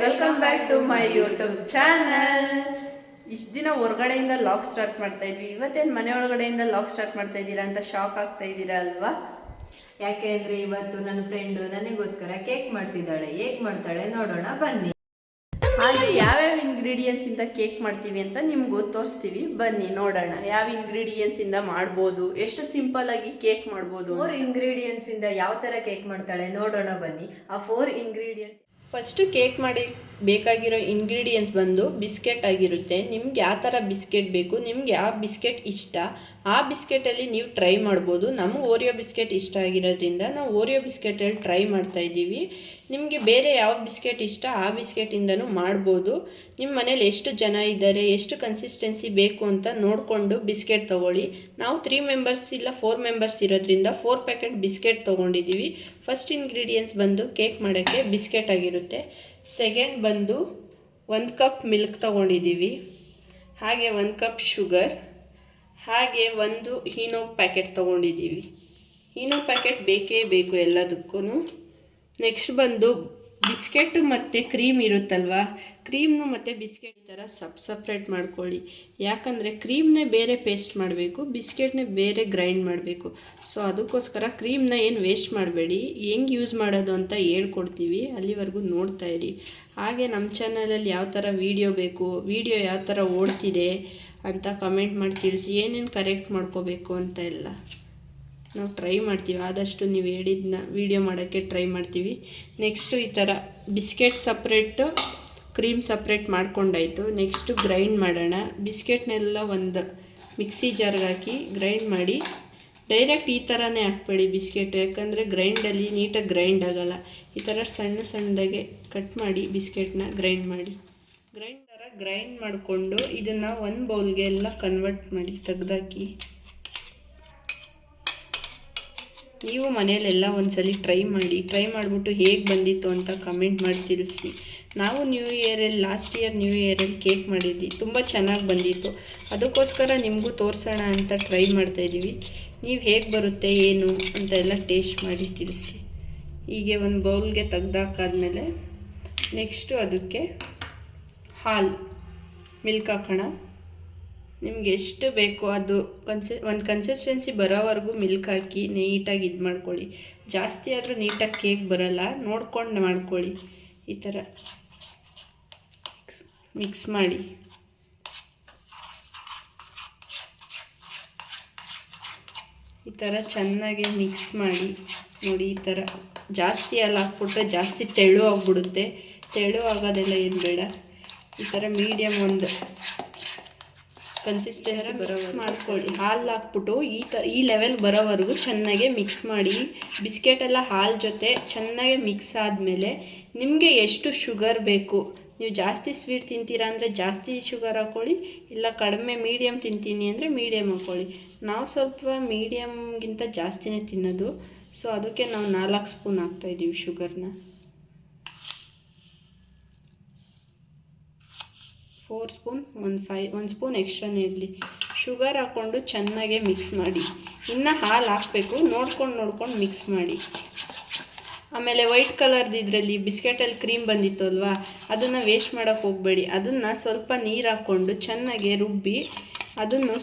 Welcome back to my YouTube channel. ಇಷ್ಟು ದಿನ ಹೊರಗಡೆಯಿಂದ ಲಾಗ್ ಸ್ಟಾರ್ಟ್ ಮಾಡ್ತಾ ಇದ್ವಿ, ಇವತ್ತೇನು ಮನೆ ಒಳಗಡೆಯಿಂದ ಲಾಗ್ ಸ್ಟಾರ್ಟ್ ಮಾಡ್ತಾ ಇದ್ದೀರಾ ಅಂತ ಶಾಕ್ ಆಗ್ತಾ ಇದ್ದೀರಾ ಅಲ್ವಾ? ಯಾಕೆ ಅಂದ್ರೆ ಇವತ್ತು ನನ್ನ ಫ್ರೆಂಡ್ ನನಗೋಸ್ಕರ ಕೇಕ್ ಮಾಡ್ತಿದ್ದಾಳೆ. ಹೇಗ್ ಮಾಡ್ತಾಳೆ ನೋಡೋಣ ಬನ್ನಿ. ಹಾಗೆ ಯಾವ್ಯಾವ ಇಂಗ್ರೀಡಿಯೆಂಟ್ಸ್ ಇಂದ ಕೇಕ್ ಮಾಡ್ತೀವಿ ಅಂತ ನಿಮ್ಗೂ ತೋರಿಸ್ತೀವಿ, ಬನ್ನಿ ನೋಡೋಣ. ಯಾವ ಇಂಗ್ರೀಡಿಯೆಂಟ್ಸ್ ಇಂದ ಮಾಡ್ಬೋದು, ಎಷ್ಟು ಸಿಂಪಲ್ ಆಗಿ ಕೇಕ್ ಮಾಡ್ಬೋದು. 4 ಇಂಗ್ರೀಡಿಯೆಂಟ್ಸ್ ಇಂದ ಯಾವ ತರ ಕೇಕ್ ಮಾಡ್ತಾಳೆ ನೋಡೋಣ ಬನ್ನಿ. ಆ 4 ಇಂಗ್ರೀಡಿಯೆಂಟ್ಸ್ ಫಸ್ಟು ಕೇಕ್ ಮಾಡಿ ಬೇಕಾಗಿರೋ ಇಂಗ್ರೀಡಿಯೆಂಟ್ಸ್ ಬಂದು ಬಿಸ್ಕೆಟ್ ಆಗಿರುತ್ತೆ. ನಿಮ್ಗೆ ಯಾವ ಥರ ಬಿಸ್ಕೆಟ್ ಬೇಕು, ನಿಮ್ಗೆ ಯಾವ ಬಿಸ್ಕೆಟ್ ಇಷ್ಟ ಆ ಬಿಸ್ಕೆಟಲ್ಲಿ ನೀವು ಟ್ರೈ ಮಾಡ್ಬೋದು. ನಮ್ಗೆ ಓರಿಯೋ ಬಿಸ್ಕೆಟ್ ಇಷ್ಟ ಆಗಿರೋದ್ರಿಂದ ನಾವು ಓರಿಯೋ ಬಿಸ್ಕೆಟಲ್ಲಿ ಟ್ರೈ ಮಾಡ್ತಾಯಿದ್ದೀವಿ. ನಿಮಗೆ ಬೇರೆ ಯಾವ ಬಿಸ್ಕೆಟ್ ಇಷ್ಟ ಆ ಬಿಸ್ಕೆಟಿಂದನೂ ಮಾಡ್ಬೋದು. ನಿಮ್ಮ ಮನೇಲಿ ಎಷ್ಟು ಜನ ಇದ್ದಾರೆ, ಎಷ್ಟು ಕನ್ಸಿಸ್ಟೆನ್ಸಿ ಬೇಕು ಅಂತ ನೋಡಿಕೊಂಡು ಬಿಸ್ಕೆಟ್ ತೊಗೊಳ್ಳಿ. ನಾವು 3 ಮೆಂಬರ್ಸ್ ಇಲ್ಲ 4 ಮೆಂಬರ್ಸ್ ಇರೋದ್ರಿಂದ 4 ಪ್ಯಾಕೆಟ್ ಬಿಸ್ಕೆಟ್ ತೊಗೊಂಡಿದ್ದೀವಿ. ಫಸ್ಟ್ ಇಂಗ್ರೀಡಿಯೆಂಟ್ಸ್ ಬಂದು ಕೇಕ್ ಮಾಡೋಕ್ಕೆ ಬಿಸ್ಕೆಟ್ ಆಗಿರುತ್ತೆ. ಸೆಕೆಂಡ್ ಬಂದು 1 ಕಪ್ ಮಿಲ್ಕ್ ತೊಗೊಂಡಿದ್ದೀವಿ, ಹಾಗೆ 1 ಕಪ್ ಶುಗರ್, ಹಾಗೆ 1 ಹೀನೋ ಪ್ಯಾಕೆಟ್ ತೊಗೊಂಡಿದ್ದೀವಿ. ಹೀನೋ ಪ್ಯಾಕೆಟ್ ಬೇಕೇ ಬೇಕು ಎಲ್ಲದಕ್ಕೂ. ನೆಕ್ಸ್ಟ್ ಬಂದು ಬಿಸ್ಕೆಟ್ ಮತ್ತು ಕ್ರೀಮ್ ಇರುತ್ತಲ್ವ, ಕ್ರೀಮ್ನು ಮತ್ತು ಬಿಸ್ಕೆಟ್ ಈ ಥರ ಸಪ್ರೇಟ್ ಮಾಡ್ಕೊಳ್ಳಿ. ಯಾಕಂದರೆ ಕ್ರೀಮ್ನೇ ಬೇರೆ ಪೇಸ್ಟ್ ಮಾಡಬೇಕು, ಬಿಸ್ಕೆಟ್ನೇ ಬೇರೆ ಗ್ರೈಂಡ್ ಮಾಡಬೇಕು. ಸೊ ಅದಕ್ಕೋಸ್ಕರ ಕ್ರೀಮ್ನ ಏನು ವೇಸ್ಟ್ ಮಾಡಬೇಡಿ. ಹೆಂಗೆ ಯೂಸ್ ಮಾಡೋದು ಅಂತ ಹೇಳ್ಕೊಡ್ತೀವಿ, ಅಲ್ಲಿವರೆಗೂ ನೋಡ್ತಾ ಇರಿ. ಹಾಗೆ ನಮ್ಮ ಚಾನಲಲ್ಲಿ ಯಾವ ಥರ ವೀಡಿಯೋ ಬೇಕು, ವೀಡಿಯೋ ಯಾವ ಥರ ಓಡ್ತಿದೆ ಅಂತ ಕಮೆಂಟ್ ಮಾಡಿ ತಿಳಿಸಿ, ಏನೇನು ಕರೆಕ್ಟ್ ಮಾಡ್ಕೋಬೇಕು ಅಂತ ಎಲ್ಲ ನಾವು ಟ್ರೈ ಮಾಡ್ತೀವಿ. ಆದಷ್ಟು ನೀವು ಹೇಳಿದ್ದನ್ನ ವೀಡಿಯೋ ಮಾಡೋಕ್ಕೆ ಟ್ರೈ ಮಾಡ್ತೀವಿ. ನೆಕ್ಸ್ಟು ಈ ಥರ ಬಿಸ್ಕೆಟ್ ಸಪ್ರೇಟು ಕ್ರೀಮ್ ಸಪ್ರೇಟ್ ಮಾಡ್ಕೊಂಡಾಯಿತು. ನೆಕ್ಸ್ಟು ಗ್ರೈಂಡ್ ಮಾಡೋಣ. ಬಿಸ್ಕೆಟ್ನೆಲ್ಲ ಒಂದು ಮಿಕ್ಸಿ ಜಾರ್ಗೆ ಹಾಕಿ ಗ್ರೈಂಡ್ ಮಾಡಿ. ಡೈರೆಕ್ಟ್ ಈ ಥರನೇ ಹಾಕ್ಬೇಡಿ ಬಿಸ್ಕೆಟು, ಯಾಕಂದರೆ ಗ್ರೈಂಡಲ್ಲಿ ನೀಟಾಗಿ ಗ್ರೈಂಡ್ ಆಗೋಲ್ಲ. ಈ ಥರ ಸಣ್ಣದಾಗೆ ಕಟ್ ಮಾಡಿ ಬಿಸ್ಕೆಟ್ನ ಗ್ರೈಂಡ್ ಮಾಡಿ. ಗ್ರೈಂಡ್ ಮಾಡಿಕೊಂಡು ಇದನ್ನು ಒಂದು ಬೌಲ್ಗೆ ಎಲ್ಲ ಕನ್ವರ್ಟ್ ಮಾಡಿ ತೆಗ್ದಾಕಿ. ನೀವು ಮನೆಯಲ್ಲೆಲ್ಲ ಒಂದ್ಸಲಿ ಟ್ರೈ ಮಾಡಿಬಿಟ್ಟು ಹೇಗೆ ಬಂದಿತ್ತು ಅಂತ ಕಮೆಂಟ್ ಮಾಡಿ ತಿಳಿಸಿ. ನಾವು ಲಾಸ್ಟ್ ಇಯರ್ ನ್ಯೂ ಇಯರಲ್ಲಿ ಕೇಕ್ ಮಾಡಿದ್ವಿ, ತುಂಬ ಚೆನ್ನಾಗಿ ಬಂದಿತ್ತು. ಅದಕ್ಕೋಸ್ಕರ ನಿಮಗೂ ತೋರಿಸೋಣ ಅಂತ ಟ್ರೈ ಮಾಡ್ತಾಯಿದ್ದೀವಿ. ನೀವು ಹೇಗೆ ಬರುತ್ತೆ ಏನು ಅಂತ ಎಲ್ಲ ಟೇಸ್ಟ್ ಮಾಡಿ ತಿಳಿಸಿ. ಹೀಗೆ ಒಂದು ಬೌಲ್ಗೆ ತೆಗ್ದಾಕಾದ್ಮೇಲೆ ನೆಕ್ಸ್ಟು ಅದಕ್ಕೆ ಮಿಲ್ಕ್ ಹಾಕೋಣ. ನಿಮ್ಗೆ ಎಷ್ಟು ಬೇಕೋ ಅದು ಒಂದು ಕನ್ಸಿಸ್ಟೆನ್ಸಿ ಬರೋವರೆಗೂ ಮಿಲ್ಕ್ ಹಾಕಿ ನೀಟಾಗಿ ಇದು ಮಾಡ್ಕೊಳ್ಳಿ. ಜಾಸ್ತಿ ಆದರೂ ನೀಟಾಗಿ ಕೇಕ್ ಬರೋಲ್ಲ, ನೋಡ್ಕೊಂಡು ಮಾಡ್ಕೊಳ್ಳಿ. ಈ ಥರ ಮಿಕ್ಸ್ ಮಾಡಿ. ಈ ಥರ ಚೆನ್ನಾಗಿ ಮಿಕ್ಸ್ ಮಾಡಿ ನೋಡಿ. ಈ ಥರ ಜಾಸ್ತಿ ಎಲ್ಲ ಹಾಕ್ಬಿಟ್ರೆ ಜಾಸ್ತಿ ತೆಳು ಆಗಿಬಿಡುತ್ತೆ. ತೆಳು ಆಗೋದೆಲ್ಲ ಏನು ಬೇಡ. ಈ ಥರ ಮೀಡಿಯಮ್ ಒಂದು ಕನ್ಸಿಸ್ಟೆನ್ಸಿ ಬರೋವರೆಗೂ ಮಾಡ್ಕೊಳ್ಳಿ. ಹಾಲು ಹಾಕ್ಬಿಟ್ಟು ಈ ಲೆವೆಲ್ ಬರೋವರೆಗೂ ಚೆನ್ನಾಗೆ ಮಿಕ್ಸ್ ಮಾಡಿ. ಬಿಸ್ಕೆಟೆಲ್ಲ ಹಾಲು ಜೊತೆ ಚೆನ್ನಾಗೆ ಮಿಕ್ಸ್ ಆದಮೇಲೆ ನಿಮಗೆ ಎಷ್ಟು ಶುಗರ್ ಬೇಕು, ನೀವು ಜಾಸ್ತಿ ಸ್ವೀಟ್ ತಿಂತೀರಾ ಅಂದರೆ ಜಾಸ್ತಿ ಶುಗರ್ ಹಾಕ್ಕೊಳ್ಳಿ, ಇಲ್ಲ ಕಡಿಮೆ ಮೀಡಿಯಮ್ ತಿಂತೀನಿ ಅಂದರೆ ಮೀಡಿಯಮ್ ಹಾಕ್ಕೊಳ್ಳಿ. ನಾವು ಸ್ವಲ್ಪ ಮೀಡಿಯಮ್ಗಿಂತ ಜಾಸ್ತಿನೇ ತಿನ್ನೋದು, ಸೊ ಅದಕ್ಕೆ ನಾವು 4 ಸ್ಪೂನ್ ಹಾಕ್ತಾಯಿದ್ದೀವಿ ಶುಗರ್ನ. 4 ಸ್ಪೂನ್, 1 ಸ್ಪೂನ್ ಎಕ್ಸ್ಟ್ರಾನೇ ಇರಲಿ. ಶುಗರ್ ಹಾಕ್ಕೊಂಡು ಚೆನ್ನಾಗೆ ಮಿಕ್ಸ್ ಮಾಡಿ. ಇನ್ನು ಹಾಲು ಹಾಕಬೇಕು, ನೋಡ್ಕೊಂಡು ಮಿಕ್ಸ್ ಮಾಡಿ. ಆಮೇಲೆ ವೈಟ್ ಕಲರ್ದು ಇದರಲ್ಲಿ ಬಿಸ್ಕೆಟಲ್ಲಿ ಕ್ರೀಮ್ ಬಂದಿತ್ತು ಅಲ್ವಾ, ಅದನ್ನು ವೇಸ್ಟ್ ಮಾಡೋಕ್ಕೆ ಹೋಗಬೇಡಿ. ಅದನ್ನು ಸ್ವಲ್ಪ ನೀರು ಹಾಕ್ಕೊಂಡು ಚೆನ್ನಾಗೆ ರುಬ್ಬಿ ಅದನ್ನು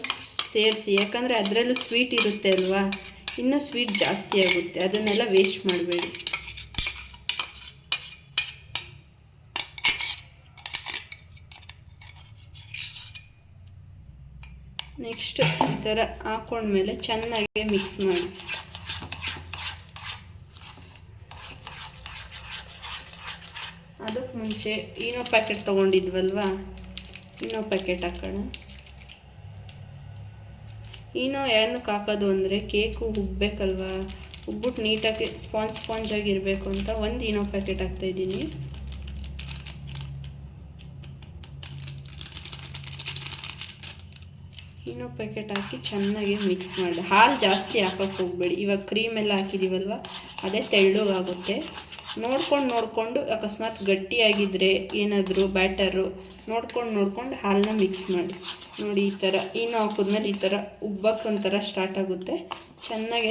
ಸೇರಿಸಿ. ಯಾಕಂದರೆ ಅದರಲ್ಲೂ ಸ್ವೀಟ್ ಇರುತ್ತೆ ಅಲ್ವಾ, ಇನ್ನೂ ಸ್ವೀಟ್ ಜಾಸ್ತಿ ಆಗುತ್ತೆ. ಅದನ್ನೆಲ್ಲ ವೇಸ್ಟ್ ಮಾಡಬೇಡಿ. ನೆಕ್ಸ್ಟ್ ಈ ಥರ ಹಾಕ್ಕೊಂಡ್ಮೇಲೆ ಚೆನ್ನಾಗಿ ಮಿಕ್ಸ್ ಮಾಡಿ. ಅದಕ್ಕೆ ಮುಂಚೆ ಈನೋ ಪ್ಯಾಕೆಟ್ ತೊಗೊಂಡಿದ್ವಲ್ವಾ, ಈನೋ ಪ್ಯಾಕೆಟ್ ಹಾಕೋಣ. ಈನೋ ಏನಕ್ಕೆ ಹಾಕೋದು ಅಂದರೆ ಕೇಕು ಉಬ್ಬಬೇಕಲ್ವಾ, ಉಬ್ಬಿಟ್ಟು ನೀಟಾಗಿ ಸ್ಪಾಂಜಾಗಿರಬೇಕು ಅಂತ 1 ಈನೋ ಪ್ಯಾಕೆಟ್ ಹಾಕ್ತಾಯಿದ್ದೀನಿ. ಈನೋ ಪ್ಯಾಕೆಟ್ ಹಾಕಿ ಚೆನ್ನಾಗಿ ಮಿಕ್ಸ್ ಮಾಡಿ. ಹಾಲು ಜಾಸ್ತಿ ಹಾಕೋಕ್ಕೆ ಹೋಗಬೇಡಿ. ಇವಾಗ ಕ್ರೀಮ್ ಎಲ್ಲ ಹಾಕಿದ್ದೀವಲ್ವ, ಅದೇ ತೆಳ್ಳಗಾಗುತ್ತೆ. ನೋಡ್ಕೊಂಡು ಅಕಸ್ಮಾತ್ ಗಟ್ಟಿಯಾಗಿದ್ದರೆ ಏನಾದರೂ ಬ್ಯಾಟರು ನೋಡ್ಕೊಂಡು ಹಾಲನ್ನ ಮಿಕ್ಸ್ ಮಾಡಿ. ನೋಡಿ ಈ ಥರ ಈನೋ ಹಾಕಿದ್ಮೇಲೆ ಈ ಥರ ಉಬ್ಬಕ್ಕೆ ಒಂಥರ ಸ್ಟಾರ್ಟ್ ಆಗುತ್ತೆ. ಚೆನ್ನಾಗಿ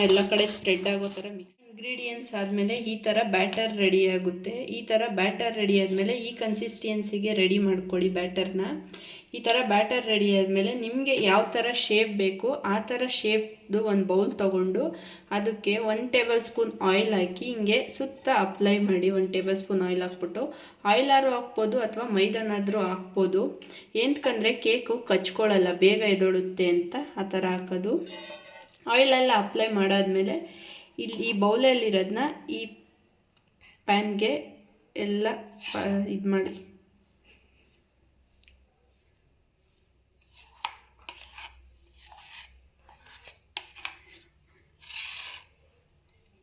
ಎಲ್ಲ ಕಡೆ ಸ್ಪ್ರೆಡ್ ಆಗೋ ಥರ ಮಿಕ್ಸ್. ಇಂಗ್ರೀಡಿಯೆಂಟ್ಸ್ ಆದಮೇಲೆ ಈ ಥರ ಬ್ಯಾಟರ್ ರೆಡಿ ಆಗುತ್ತೆ. ಈ ಥರ ಬ್ಯಾಟರ್ ರೆಡಿ ಆದಮೇಲೆ ಈ ಕನ್ಸಿಸ್ಟೆನ್ಸಿಗೆ ರೆಡಿ ಮಾಡ್ಕೊಳ್ಳಿ ಬ್ಯಾಟರ್ನ. ಈ ಥರ ಬ್ಯಾಟರ್ ರೆಡಿ ಆದಮೇಲೆ ನಿಮಗೆ ಯಾವ ಥರ ಶೇಪ್ ಬೇಕು ಆ ಥರ ಶೇಪ್ದು ಒಂದು ಬೌಲ್ ತೊಗೊಂಡು ಅದಕ್ಕೆ 1 ಟೇಬಲ್ ಸ್ಪೂನ್ ಆಯಿಲ್ ಹಾಕಿ ಹಿಂಗೆ ಸುತ್ತ ಅಪ್ಲೈ ಮಾಡಿ. 1 ಟೇಬಲ್ ಸ್ಪೂನ್ ಆಯಿಲ್ ಹಾಕ್ಬಿಟ್ಟು, ಆಯಿಲಾದ್ರೂ ಹಾಕ್ಬೋದು ಅಥವಾ ಮೈದಾನಾದರೂ ಹಾಕ್ಬೋದು. ಏನಕ್ಕಂದರೆ ಕೇಕು ಕಚ್ಕೊಳ್ಳಲ್ಲ, ಬೇಗ ಎದೊಳುತ್ತೆ ಅಂತ ಆ ಥರ ಹಾಕೋದು. ಆಯಿಲೆಲ್ಲ ಅಪ್ಲೈ ಮಾಡಾದಮೇಲೆ ಇಲ್ಲಿ ಈ ಬೌಲಲ್ಲಿರೋದನ್ನ ಈ ಪ್ಯಾನ್ಗೆ ಎಲ್ಲ ಇದು ಮಾಡಿ.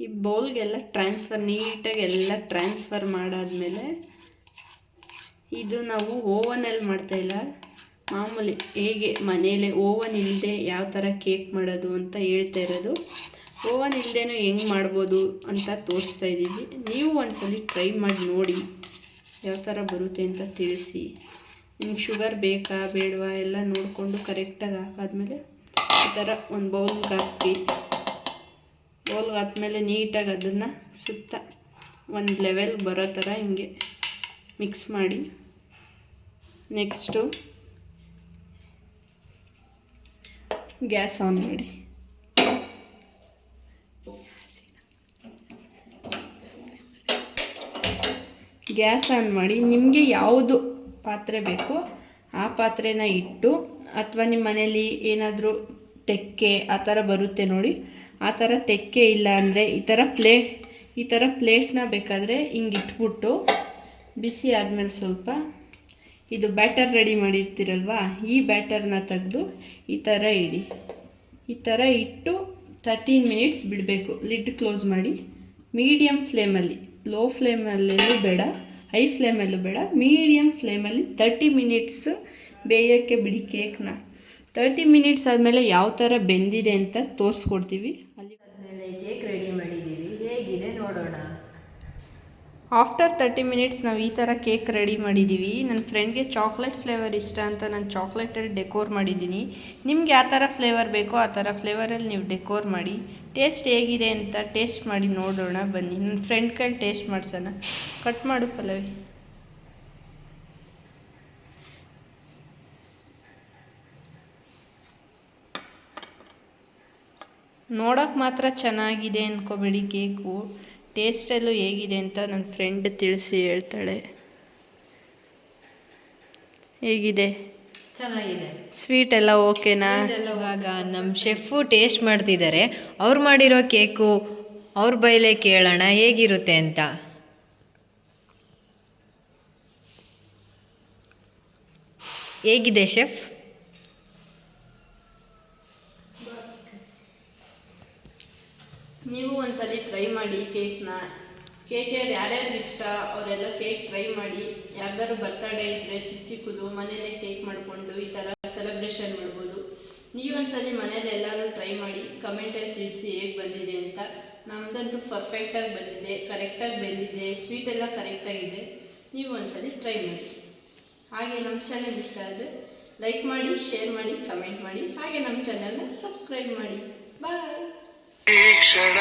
ಈ ಬೌಲ್ಗೆಲ್ಲ ನೀಟಾಗಿ ಎಲ್ಲ ಟ್ರಾನ್ಸ್ಫರ್ ಮಾಡಾದಮೇಲೆ ಇದು ನಾವು ಓವನಲ್ಲಿ ಮಾಡ್ತಾಯಿಲ್ಲ, ಮಾಮೂಲಿ ಹೇಗೆ ಮನೇಲೆ ಓವನ್ ಇಲ್ಲದೆ ಯಾವ ಥರ ಕೇಕ್ ಮಾಡೋದು ಅಂತ ಹೇಳ್ತಾ ಇರೋದು. ಓವನ್ ಇಲ್ಲದೇನೂ ಹೆಂಗೆ ಮಾಡ್ಬೋದು ಅಂತ ತೋರಿಸ್ತಾ ಇದ್ದೀವಿ. ನೀವು ಒಂದ್ಸಲಿ ಟ್ರೈ ಮಾಡಿ ನೋಡಿ ಯಾವ ಥರ ಬರುತ್ತೆ ಅಂತ ತಿಳಿಸಿ. ನಿಮ್ಗೆ ಶುಗರ್ ಬೇಕಾ ಬೇಡವಾ ಎಲ್ಲ ನೋಡಿಕೊಂಡು ಕರೆಕ್ಟಾಗಿ ಹಾಕಾದ್ಮೇಲೆ ಈ ಥರ ಒಂದು ಬೌಲ್ಗೆ ಹಾಕಿ. ಬೌಲ್ಗೆ ಹಾಕ್ಮೇಲೆ ನೀಟಾಗಿ ಅದನ್ನು ಸುತ್ತ ಒಂದು ಲೆವೆಲ್ಗೆ ಬರೋ ಥರ ಹಿಂಗೆ ಮಿಕ್ಸ್ ಮಾಡಿ. ನೆಕ್ಸ್ಟು ಗ್ಯಾಸ್ ಆನ್ ಮಾಡಿ. ಗ್ಯಾಸ್ ಆನ್ ಮಾಡಿ ನಿಮಗೆ ಯಾವುದು ಪಾತ್ರೆ ಬೇಕು ಆ ಪಾತ್ರೆನ ಇಟ್ಟು, ಅಥವಾ ನಿಮ್ಮ ಮನೇಲಿ ಏನಾದರೂ ತೆಕ್ಕೆ ಆ ಥರ ಬರುತ್ತೆ ನೋಡಿ, ಆ ಥರ ತೆಕ್ಕೆ ಇಲ್ಲ ಅಂದರೆ ಈ ಥರ ಪ್ಲೇಟ್ನ ಬೇಕಾದರೆ ಹಿಂಗೆ ಇಟ್ಬಿಟ್ಟು ಬಿಸಿ ಆದಮೇಲೆ ಸ್ವಲ್ಪ ಇದು ಬ್ಯಾಟರ್ ರೆಡಿ ಮಾಡಿರ್ತೀರಲ್ವ, ಈ ಬ್ಯಾಟರ್ನ ತೆಗೆದು ಈ ಥರ ಇಡಿ. ಈ ಥರ ಇಟ್ಟು 13 ಮಿನಿಟ್ಸ್ ಬಿಡಬೇಕು. ಲಿಡ್ ಕ್ಲೋಸ್ ಮಾಡಿ ಮೀಡಿಯಮ್ ಫ್ಲೇಮಲ್ಲಿ, ಲೋ ಫ್ಲೇಮಲ್ಲೆಲ್ಲೂ ಬೇಡ, ಹೈ ಫ್ಲೇಮಲ್ಲೂ ಬೇಡ, ಮೀಡಿಯಮ್ ಫ್ಲೇಮಲ್ಲಿ 30 ಮಿನಿಟ್ಸ್ ಬೇಯೋಕ್ಕೆ ಬಿಡಿ ಕೇಕ್ನ. 30 ಮಿನಿಟ್ಸ್ ಆದಮೇಲೆ ಯಾವ ಥರ ಬೆಂದಿದೆ ಅಂತ ತೋರಿಸ್ಕೊಡ್ತೀವಿ. ಅಲ್ಲಿ ಆದಮೇಲೆ ಕೇಕ್ ರೆಡಿ ಮಾಡಿದ್ದೀವಿ, ಹೇಗಿದೆ ನೋಡೋಣ. ಆಫ್ಟರ್ 30 ಮಿನಿಟ್ಸ್ ನಾವು ಈ ಥರ ಕೇಕ್ ರೆಡಿ ಮಾಡಿದ್ದೀವಿ. ನನ್ನ ಫ್ರೆಂಡ್ಗೆ ಚಾಕ್ಲೇಟ್ ಫ್ಲೇವರ್ ಇಷ್ಟ ಅಂತ ನಾನು ಚಾಕ್ಲೇಟಲ್ಲಿ ಡೆಕೋರ್ ಮಾಡಿದ್ದೀನಿ. ನಿಮ್ಗೆ ಯಾವ ಥರ ಫ್ಲೇವರ್ ಬೇಕೋ ಆ ಥರ ಫ್ಲೇವರಲ್ಲಿ ನೀವು ಡೆಕೋರ್ ಮಾಡಿ. ಟೇಸ್ಟ್ ಹೇಗಿದೆ ಅಂತ ಟೇಸ್ಟ್ ಮಾಡಿ ನೋಡೋಣ ಬನ್ನಿ. ನನ್ನ ಫ್ರೆಂಡ್ ಕೈಲಿ ಟೇಸ್ಟ್ ಮಾಡ್ಸೋಣ. ಕಟ್ ಮಾಡು ಪಲ್ಲವಿ. ನೋಡೋಕೆ ಮಾತ್ರ ಚೆನ್ನಾಗಿದೆ ಅಂದ್ಕೋಬೇಡಿ, ಕೇಕು ಟೇಸ್ಟಲ್ಲೂ ಹೇಗಿದೆ ಅಂತ ನನ್ನ ಫ್ರೆಂಡ್ ತಿಳಿಸಿ ಹೇಳ್ತಾಳೆ. ಹೇಗಿದೆ? ಚೆನ್ನಾಗಿದೆ. ಸ್ವೀಟ್ ಎಲ್ಲ ಓಕೆನಾ? ಇವಾಗ ನಮ್ಮ ಶೆಫು ಟೇಸ್ಟ್ ಮಾಡ್ತಿದ್ದಾರೆ. ಅವ್ರು ಮಾಡಿರೋ ಕೇಕು ಅವ್ರ ಬೈಲೇ ಕೇಳೋಣ ಹೇಗಿರುತ್ತೆ ಅಂತ. ಹೇಗಿದೆ ಶೆಫ್? ನೀವು ಒಂದ್ಸಲಿ ಟ್ರೈ ಮಾಡಿ ಕೇಕ್ನ. ಕೇಕ್ ಯಾರ್ಯಾರು ಇಷ್ಟ ಅವರೆಲ್ಲ ಕೇಕ್ ಟ್ರೈ ಮಾಡಿ. ಯಾರ್ದಾರು ಬರ್ತಡೇ ಇದ್ದರೆ ಚಿಕ್ಕದು ಮನೇಲೆ ಕೇಕ್ ಮಾಡಿಕೊಂಡು ಈ ಥರ ಸೆಲೆಬ್ರೇಷನ್ ಮಾಡ್ಬೋದು. ನೀವೊಂದ್ಸಲಿ ಮನೇಲಿ ಎಲ್ಲರೂ ಟ್ರೈ ಮಾಡಿ ಕಮೆಂಟಲ್ಲಿ ತಿಳಿಸಿ ಹೇಗೆ ಬಂದಿದೆ ಅಂತ. ನಮ್ಮದಂತೂ ಪರ್ಫೆಕ್ಟಾಗಿ ಬಂದಿದೆ, ಕರೆಕ್ಟಾಗಿ ಬಂದಿದೆ, ಸ್ವೀಟ್ ಎಲ್ಲ ಕರೆಕ್ಟಾಗಿದೆ. ನೀವು ಒಂದ್ಸಲಿ ಟ್ರೈ ಮಾಡಿ. ಹಾಗೆ ನಮ್ಮ ಚಾನಲ್ ಇಷ್ಟ ಆದರೆ ಲೈಕ್ ಮಾಡಿ, ಶೇರ್ ಮಾಡಿ, ಕಮೆಂಟ್ ಮಾಡಿ. ಹಾಗೆ ನಮ್ಮ ಚಾನಲ್ನ ಸಬ್ಸ್ಕ್ರೈಬ್ ಮಾಡಿ. ಬಾಯ್. ಕ್ಷಣ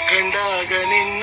ಕಂಡಾಗ ನಿನ್ನ